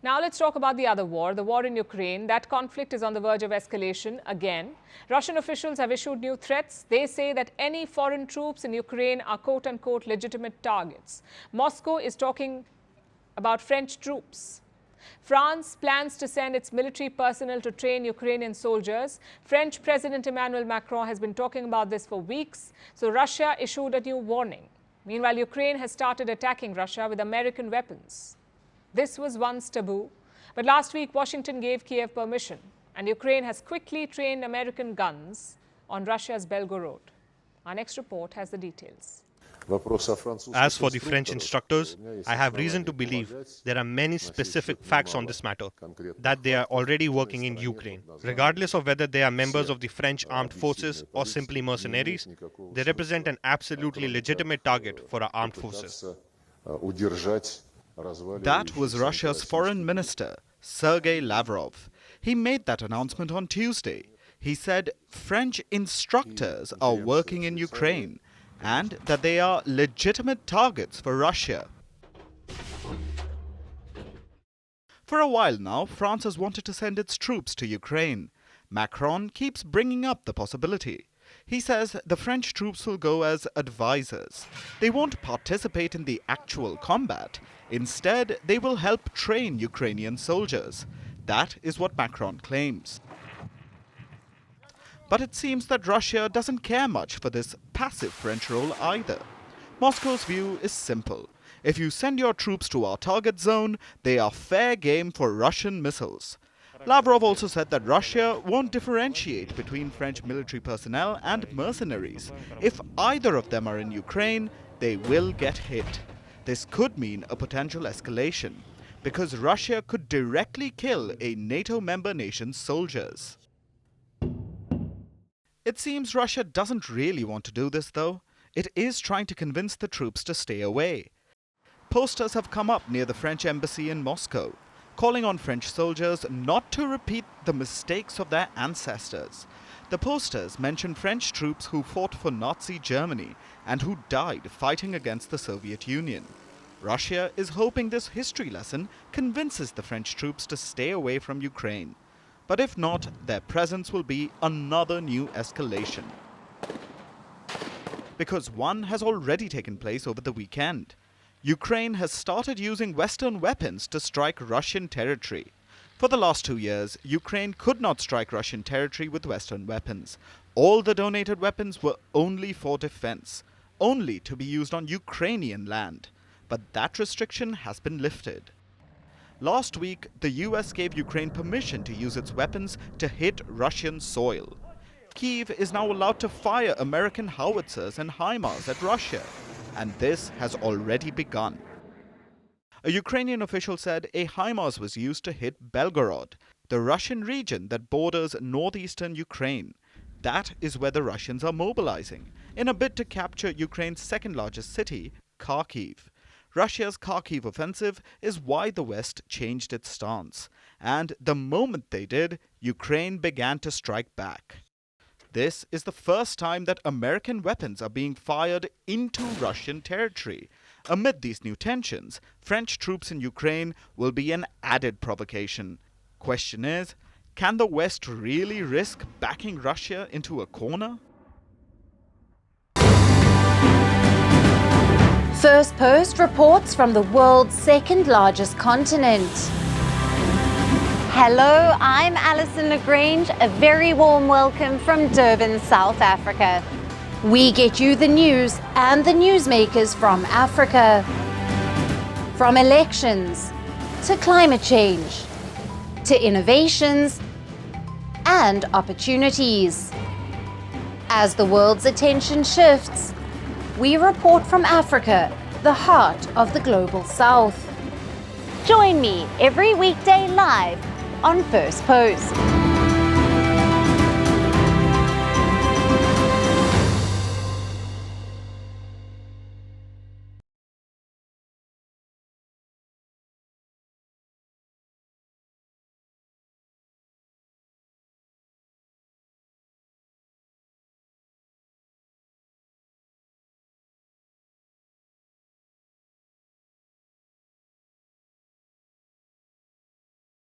Now let's talk about the other war, the war in Ukraine. That conflict is on the verge of escalation again. Russian officials have issued new threats. They say that any foreign troops in Ukraine are quote-unquote legitimate targets. Moscow is talking about French troops. France plans to send its military personnel to train Ukrainian soldiers. French President Emmanuel Macron has been talking about this for weeks. So Russia issued a new warning. Meanwhile, Ukraine has started attacking Russia with American weapons. This was once taboo, but last week Washington gave Kiev permission, and Ukraine has quickly trained American guns on Russia's Belgorod. Our next report has the details. As for the French instructors, I have reason to believe there are many specific facts on this matter, that they are already working in Ukraine. Regardless of whether they are members of the French armed forces or simply mercenaries, they represent an absolutely legitimate target for our armed forces. That was Russia's foreign minister, Sergei Lavrov. He made that announcement on Tuesday. He said French instructors are working in Ukraine and that they are legitimate targets for Russia. For a while now, France has wanted to send its troops to Ukraine. Macron keeps bringing up the possibility. He says the French troops will go as advisors. They won't participate in the actual combat. Instead, they will help train Ukrainian soldiers. That is what Macron claims. But it seems that Russia doesn't care much for this passive French role either. Moscow's view is simple. If you send your troops to our target zone, they are fair game for Russian missiles. Lavrov also said that Russia won't differentiate between French military personnel and mercenaries. If either of them are in Ukraine, they will get hit. This could mean a potential escalation, because Russia could directly kill a NATO member nation's soldiers. It seems Russia doesn't really want to do this, though. It is trying to convince the troops to stay away. Posters have come up near the French embassy in Moscow, calling on French soldiers not to repeat the mistakes of their ancestors. The posters mention French troops who fought for Nazi Germany and who died fighting against the Soviet Union. Russia is hoping this history lesson convinces the French troops to stay away from Ukraine. But if not, their presence will be another new escalation. Because one has already taken place over the weekend. Ukraine has started using Western weapons to strike Russian territory. For the last 2 years, Ukraine could not strike Russian territory with Western weapons. All the donated weapons were only for defense, only to be used on Ukrainian land. But that restriction has been lifted. Last week, the US gave Ukraine permission to use its weapons to hit Russian soil. Kyiv is now allowed to fire American howitzers and HIMARS at Russia, and this has already begun. A Ukrainian official said a HIMARS was used to hit Belgorod, the Russian region that borders northeastern Ukraine. That is where the Russians are mobilizing, in a bid to capture Ukraine's second largest city, Kharkiv. Russia's Kharkiv offensive is why the West changed its stance. And the moment they did, Ukraine began to strike back. This is the first time that American weapons are being fired into Russian territory. Amid these new tensions, French troops in Ukraine will be an added provocation. Question is, can the West really risk backing Russia into a corner? Firstpost reports from the world's second largest continent. Hello, I'm Alison Lagrange. A very warm welcome from Durban, South Africa. We get you the news and the newsmakers from Africa. From elections to climate change to innovations and opportunities. As the world's attention shifts, we report from Africa, the heart of the global south. Join me every weekday live on Firstpost.